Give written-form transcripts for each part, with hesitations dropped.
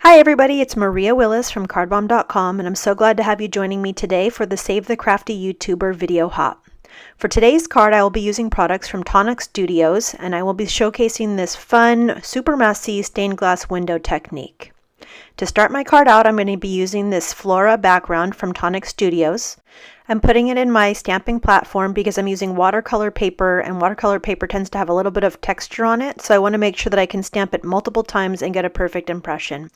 Hi everybody, it's Maria Willis from cardbomb.com and I'm so glad to have you joining me today for the Save the Crafty YouTuber video hop. For today's card, I will be using products from Tonic Studios and I will be showcasing this fun, super messy stained glass window technique. To start my card out, I'm going to be using this Flora background from Tonic Studios. I'm putting it in my stamping platform because I'm using watercolor paper, and watercolor paper tends to have a little bit of texture on it, so I want to make sure that I can stamp it multiple times and get a perfect impression.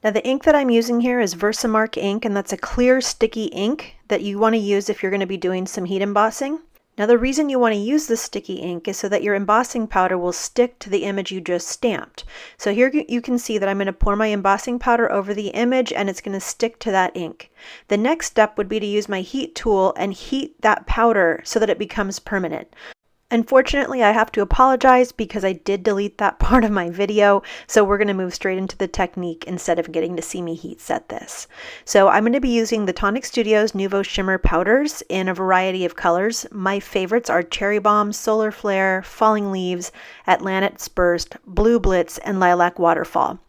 Now the ink that I'm using here is Versamark ink, and that's a clear sticky ink that you want to use if you're going to be doing some heat embossing. Now the reason you want to use this sticky ink is so that your embossing powder will stick to the image you just stamped. So here you can see that I'm going to pour my embossing powder over the image and it's going to stick to that ink. The next step would be to use my heat tool and heat that powder so that it becomes permanent. Unfortunately, I have to apologize because I did delete that part of my video, so we're going to move straight into the technique instead of getting to see me heat set this. So I'm going to be using the Tonic Studios Nuvo Shimmer powders in a variety of colors. My favorites are Cherry Bomb, Solar Flare, Falling Leaves, Atlantis Burst, Blue Blitz, and Lilac Waterfall.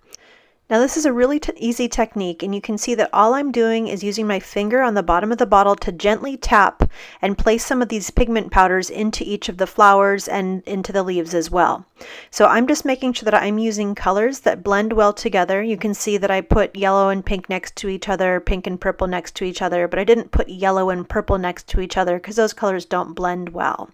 Now this is a really easy technique, and you can see that all I'm doing is using my finger on the bottom of the bottle to gently tap and place some of these pigment powders into each of the flowers and into the leaves as well. So I'm just making sure that I'm using colors that blend well together. You can see that I put yellow and pink next to each other, pink and purple next to each other, but I didn't put yellow and purple next to each other because those colors don't blend well.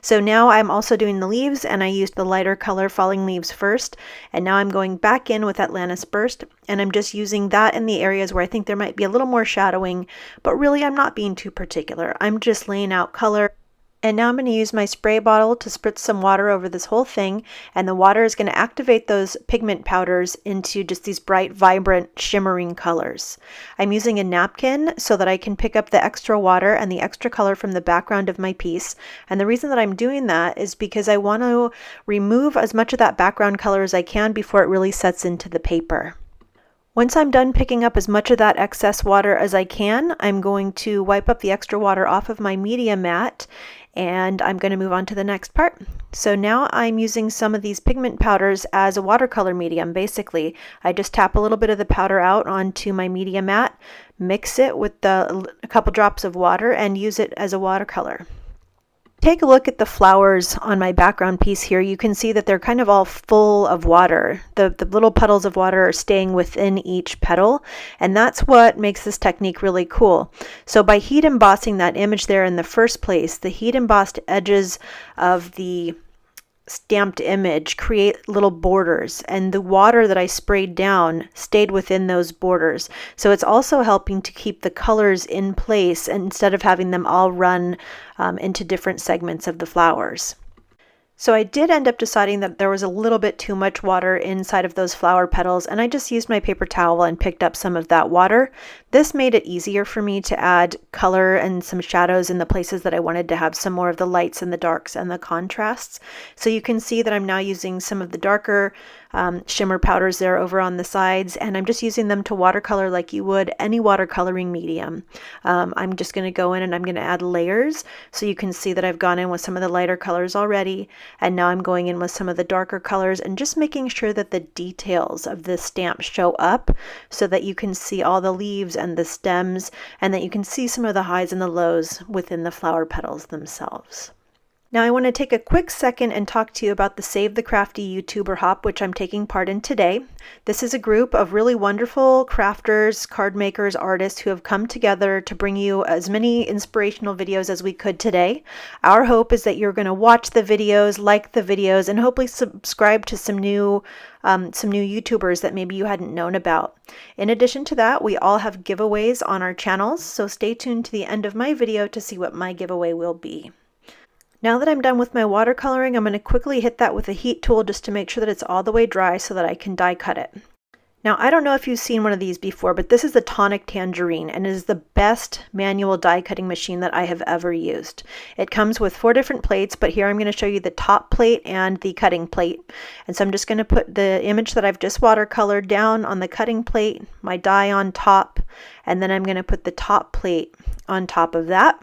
So now I'm also doing the leaves, and I used the lighter color Falling Leaves first, and now I'm going back in with Atlantis Burst, and I'm just using that in the areas where I think there might be a little more shadowing, but really I'm not being too particular. I'm just laying out color. And now I'm going to use my spray bottle to spritz some water over this whole thing, and the water is going to activate those pigment powders into just these bright, vibrant, shimmering colors. I'm using a napkin so that I can pick up the extra water and the extra color from the background of my piece, and the reason that I'm doing that is because I want to remove as much of that background color as I can before it really sets into the paper. Once I'm done picking up as much of that excess water as I can, I'm going to wipe up the extra water off of my media mat, and I'm going to move on to the next part. So now I'm using some of these pigment powders as a watercolor medium. Basically, I just tap a little bit of the powder out onto my media mat, mix it with a couple drops of water, and use it as a watercolor. Take a look at the flowers on my background piece here. You can see that they're kind of all full of water. The little puddles of water are staying within each petal, and that's what makes this technique really cool. So by heat embossing that image there in the first place, the heat embossed edges of the stamped image create little borders, and the water that I sprayed down stayed within those borders. So it's also helping to keep the colors in place instead of having them all run into different segments of the flowers. So I did end up deciding that there was a little bit too much water inside of those flower petals, and I just used my paper towel and picked up some of that water. This made it easier for me to add color and some shadows in the places that I wanted to have some more of the lights and the darks and the contrasts. So you can see that I'm now using some of the darker shimmer powders there over on the sides, and I'm just using them to watercolor like you would any watercoloring medium. I'm just going to go in and I'm going to add layers, so you can see that I've gone in with some of the lighter colors already, and now I'm going in with some of the darker colors and just making sure that the details of this stamp show up so that you can see all the leaves and the stems, and that you can see some of the highs and the lows within the flower petals themselves. Now I want to take a quick second and talk to you about the Save the Crafty YouTuber hop, which I'm taking part in today. This is a group of really wonderful crafters, card makers, artists who have come together to bring you as many inspirational videos as we could today. Our hope is that you're going to watch the videos, like the videos, and hopefully subscribe to some new YouTubers that maybe you hadn't known about. In addition to that, we all have giveaways on our channels, so stay tuned to the end of my video to see what my giveaway will be. Now that I'm done with my watercoloring, I'm going to quickly hit that with a heat tool just to make sure that it's all the way dry so that I can die cut it. Now I don't know if you've seen one of these before, but this is the Tonic Tangerine, and it is the best manual die cutting machine that I have ever used. It comes with 4 different plates, but here I'm going to show you the top plate and the cutting plate. And so I'm just going to put the image that I've just watercolored down on the cutting plate, my die on top, and then I'm going to put the top plate on top of that.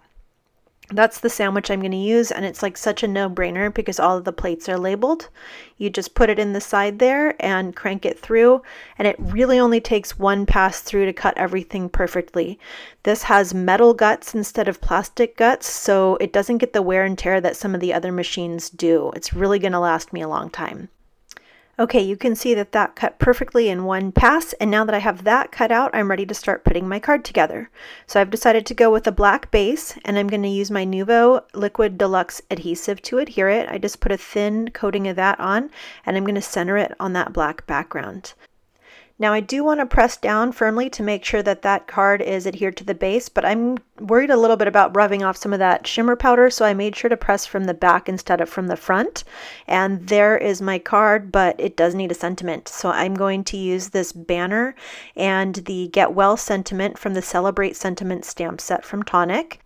That's the sandwich I'm going to use, and it's like such a no-brainer because all of the plates are labeled. You just put it in the side there and crank it through, and it really only takes one pass through to cut everything perfectly. This has metal guts instead of plastic guts, so it doesn't get the wear and tear that some of the other machines do. It's really going to last me a long time. Okay, you can see that that cut perfectly in one pass, and now that I have that cut out, I'm ready to start putting my card together. So I've decided to go with a black base, and I'm going to use my Nuvo Liquid Deluxe adhesive to adhere it. I just put a thin coating of that on, and I'm going to center it on that black background. Now I do want to press down firmly to make sure that that card is adhered to the base, but I'm worried a little bit about rubbing off some of that shimmer powder, so I made sure to press from the back instead of from the front. And there is my card, but it does need a sentiment. So I'm going to use this banner and the Get Well sentiment from the Celebrate Sentiment stamp set from Tonic.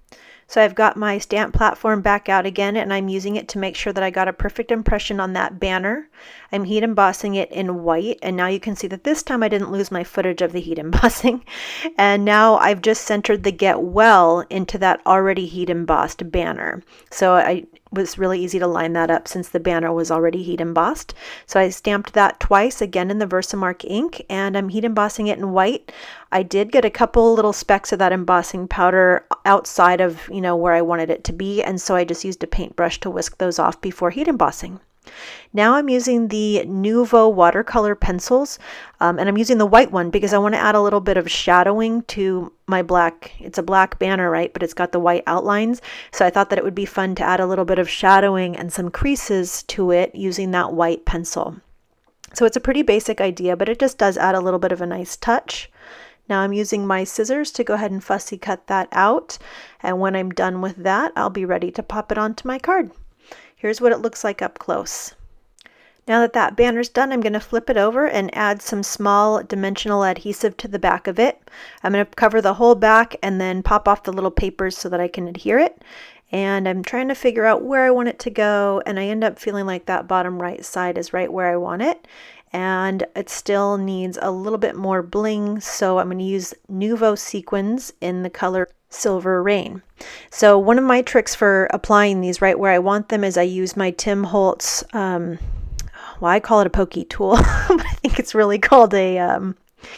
So I've got my stamp platform back out again, and I'm using it to make sure that I got a perfect impression on that banner. I'm heat embossing it in white, and now you can see that this time I didn't lose my footage of the heat embossing. And now I've just centered the Get Well into that already heat embossed banner. So it was really easy to line that up since the banner was already heat embossed. So I stamped that twice, again in the Versamark ink, and I'm heat embossing it in white. I did get a couple little specks of that embossing powder outside of, where I wanted it to be, and so I just used a paintbrush to whisk those off before heat embossing. Now I'm using the Nuvo watercolor pencils, and I'm using the white one because I want to add a little bit of shadowing to my black. It's a black banner, right? But it's got the white outlines. So I thought that it would be fun to add a little bit of shadowing and some creases to it using that white pencil. So it's a pretty basic idea, but it just does add a little bit of a nice touch. Now I'm using my scissors to go ahead and fussy cut that out. And when I'm done with that, I'll be ready to pop it onto my card. Here's what it looks like up close. Now that that banner's done, I'm going to flip it over and add some small dimensional adhesive to the back of it. I'm going to cover the whole back and then pop off the little papers so that I can adhere it. And I'm trying to figure out where I want it to go, and I end up feeling like that bottom right side is right where I want it. And it still needs a little bit more bling, so I'm going to use Nuvo Sequins in the color Silver Rain. So one of my tricks for applying these right where I want them is I use my Tim Holtz, I call it a pokey tool, but I think it's really called a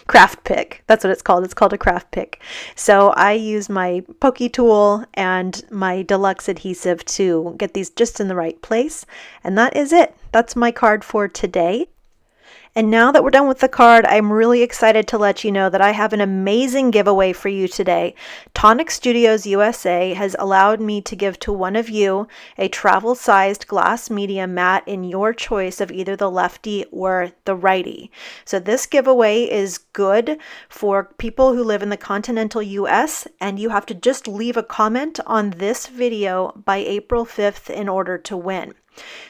craft pick. That's what it's called. It's called a craft pick. So I use my pokey tool and my Deluxe adhesive to get these just in the right place. And that is it. That's my card for today. And now that we're done with the card, I'm really excited to let you know that I have an amazing giveaway for you today. Tonic Studios USA has allowed me to give to one of you a travel-sized glass media mat in your choice of either the lefty or the righty. So this giveaway is good for people who live in the continental US, and you have to just leave a comment on this video by April 5th in order to win.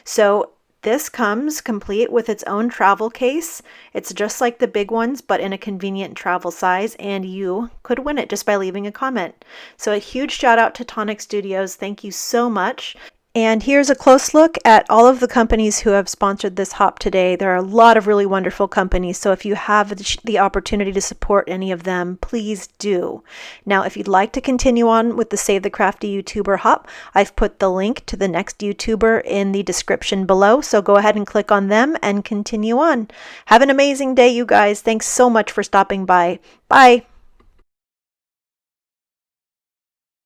So this comes complete with its own travel case. It's just like the big ones, but in a convenient travel size, and you could win it just by leaving a comment. So a huge shout out to Tonic Studios. Thank you so much. And here's a close look at all of the companies who have sponsored this hop today. There are a lot of really wonderful companies, so if you have the opportunity to support any of them, please do. Now, if you'd like to continue on with the Save the Crafty YouTuber hop, I've put the link to the next YouTuber in the description below, so go ahead and click on them and continue on. Have an amazing day, you guys. Thanks so much for stopping by. Bye.